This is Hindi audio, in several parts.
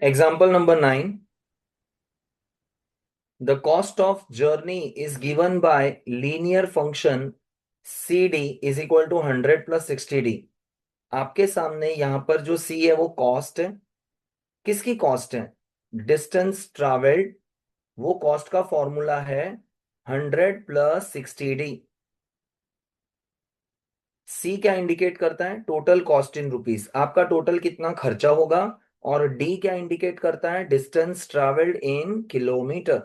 Example number 9. The cost of journey is given by linear function CD is equal to 100 plus 60D. आपके सामने यहाँ पर जो C है वो कॉस्ट है। किसकी कॉस्ट है? Distance travelled. वो कॉस्ट का फॉर्मूला है 100 प्लस 60D। सी क्या इंडिकेट करता है? टोटल कॉस्ट इन रुपीस, आपका टोटल कितना खर्चा होगा। और डी क्या इंडिकेट करता है? Distance travelled in kilometre.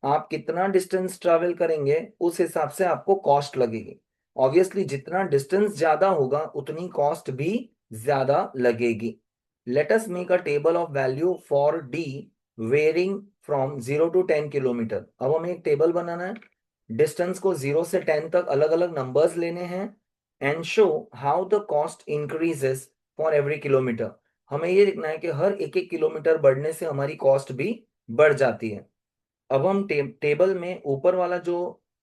आप कितना डिस्टेंस ट्रेवल करेंगे उस हिसाब से आपको कॉस्ट लगेगी। ऑब्वियसली जितना डिस्टेंस ज्यादा होगा उतनी कॉस्ट भी ज्यादा लगेगी। Let us make a table of value for d varying from 0 to 10 kilometre. अब हमें एक टेबल बनाना है। डिस्टेंस को 0 से 10 तक अलग अलग नंबर्स लेने हैं and show how the cost increases for every kilometre. हमें ये लिखना है कि हर एक एक किलोमीटर बढ़ने से हमारी कॉस्ट भी बढ़ जाती है। अब हम टेबल में ऊपर वाला जो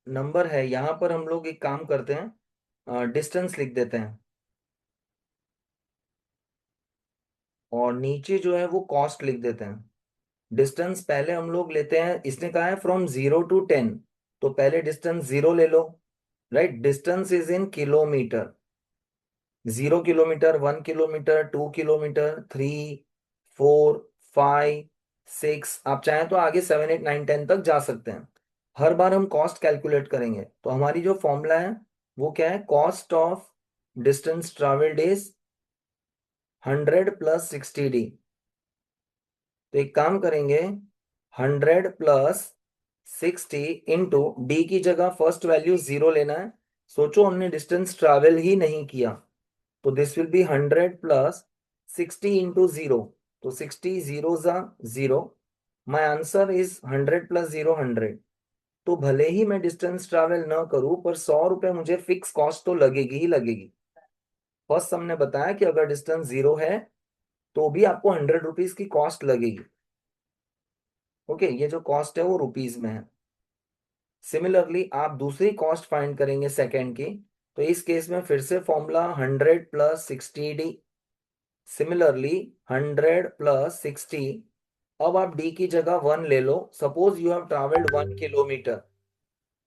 नंबर है यहाँ पर हम लोग एक काम करते हैं, डिस्टेंस लिख देते हैं और नीचे जो है वो कॉस्ट लिख देते हैं। डिस्टेंस पहले हम लोग लेते हैं, इसने कहा है फ्रॉम 0 to 10, तो पहले डिस्टेंस 0 ले लो। Right, distance is in kilometre. 0 kilometre, 1 kilometre, 2 kilometre, 3, 4, 5, 6, आप चाहें तो आगे 7, 8, 9, 10 तक जा सकते हैं। हर बार हम कॉस्ट कैलकुलेट करेंगे तो हमारी जो फॉर्मूला है वो क्या है? Cost of distance travelled is 100 plus 60D। तो एक काम करेंगे, 100 प्लस 60 इंटू डी की जगह फर्स्ट वैल्यू 0 लेना है। सोचो हमने डिस्टेंस ट्रेवल ही नहीं किया, तो this will B 100 plus 60 into 0। तो 60 जीरो जा 0। My answer is 100 plus 0 100। तो भले ही मैं डिस्टेंस ट्रैवल ना करूं पर 100 रुपए मुझे फिक्स कॉस्ट तो लगेगी ही लगेगी। फर्स्ट हमने बताया कि अगर डिस्टेंस 0 है तो भी आपको 100 रुपीज की कॉस्ट लगेगी। ओके, ये जो कॉस्ट है वो रुपीज में है। सिमिलरली आप दूसरी कॉस्ट फाइंड करेंगे सेकेंड की, तो इस केस में फिर से formula 100 plus 60D। Similarly 100 plus 60। अब आप डी की जगह 1 ले लो। Suppose you have travelled 1 kilometre,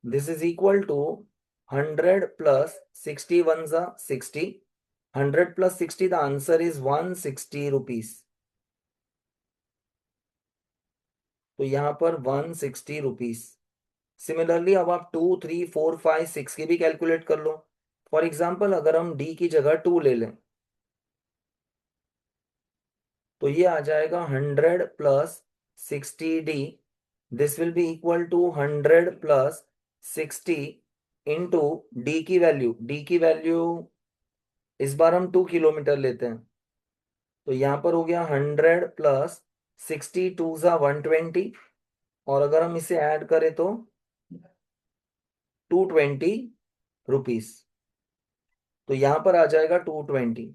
this is equal to 100 plus 60 one जा 60। 100 plus 60, the answer is 160 rupees. तो यहाँ पर 160 रुपीज। सिमिलरली अब आप 2, 3, 4, 5, 6 की भी कैलकुलेट कर लो। फॉर एग्जाम्पल अगर हम डी की जगह 2 ले लें तो ये आ जाएगा 100 plus 60D। This will be equal to 100 plus 60 into d की वैल्यू इस बार हम 2 किलोमीटर लेते हैं। तो यहाँ पर हो गया 100 प्लस 60, 2 जा 120। और अगर हम इसे ऐड करें तो 220 रुपीज। तो यहाँ पर आ जाएगा 220।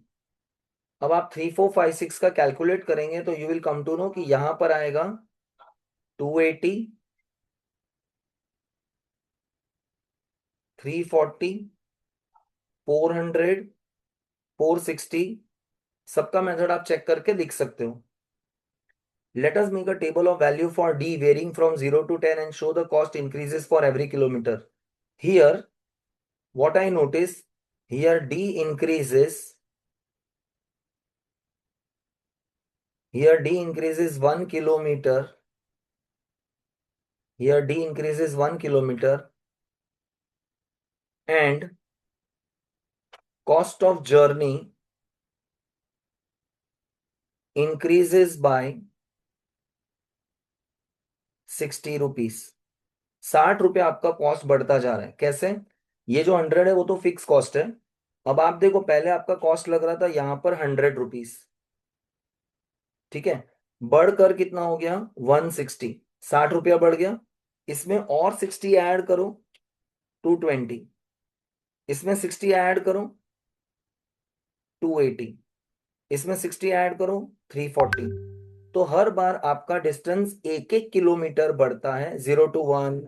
अब आप 3, 4, 5, 6 का कैलकुलेट करेंगे तो you will come to know कि यहाँ पर आएगा 280, 340, 400, 460। सबका मेथड आप चेक करके लिख सकते हो। Let us make a table of value for D varying from 0 to 10 and show the cost increases for every kilometer. Here, what I notice, here D increases, here D increases 1 kilometer, here D increases 1 kilometer, and cost of journey increases by 60 rupees. 60 रुपये आपका कॉस्ट बढ़ता जा रहा है। कैसे? ये जो 100 है वो तो फिक्स कॉस्ट है। अब आप देखो पहले आपका कॉस्ट लग रहा था यहाँ पर 100 रुपीज, ठीक है। बढ़कर कितना हो गया? 160। 60 रुपया बढ़ गया। इसमें और 60 ऐड करो, 220। इसमें 60 ऐड करो, 280। इसमें 60 ऐड करो, 340। तो हर बार आपका डिस्टेंस एक एक किलोमीटर बढ़ता है, 0 to 1,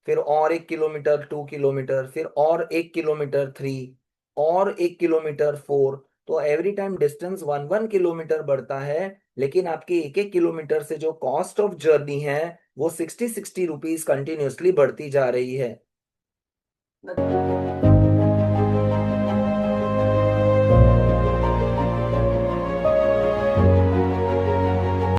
फिर और 1 किलोमीटर 2 किलोमीटर, फिर और 1 किलोमीटर 3, और 1 किलोमीटर 4। तो एवरी टाइम डिस्टेंस 1 1 किलोमीटर बढ़ता है, लेकिन आपके 1 1 किलोमीटर से जो कॉस्ट ऑफ जर्नी है वो 60 60 रुपीज कंटिन्यूअसली बढ़ती जा रही है।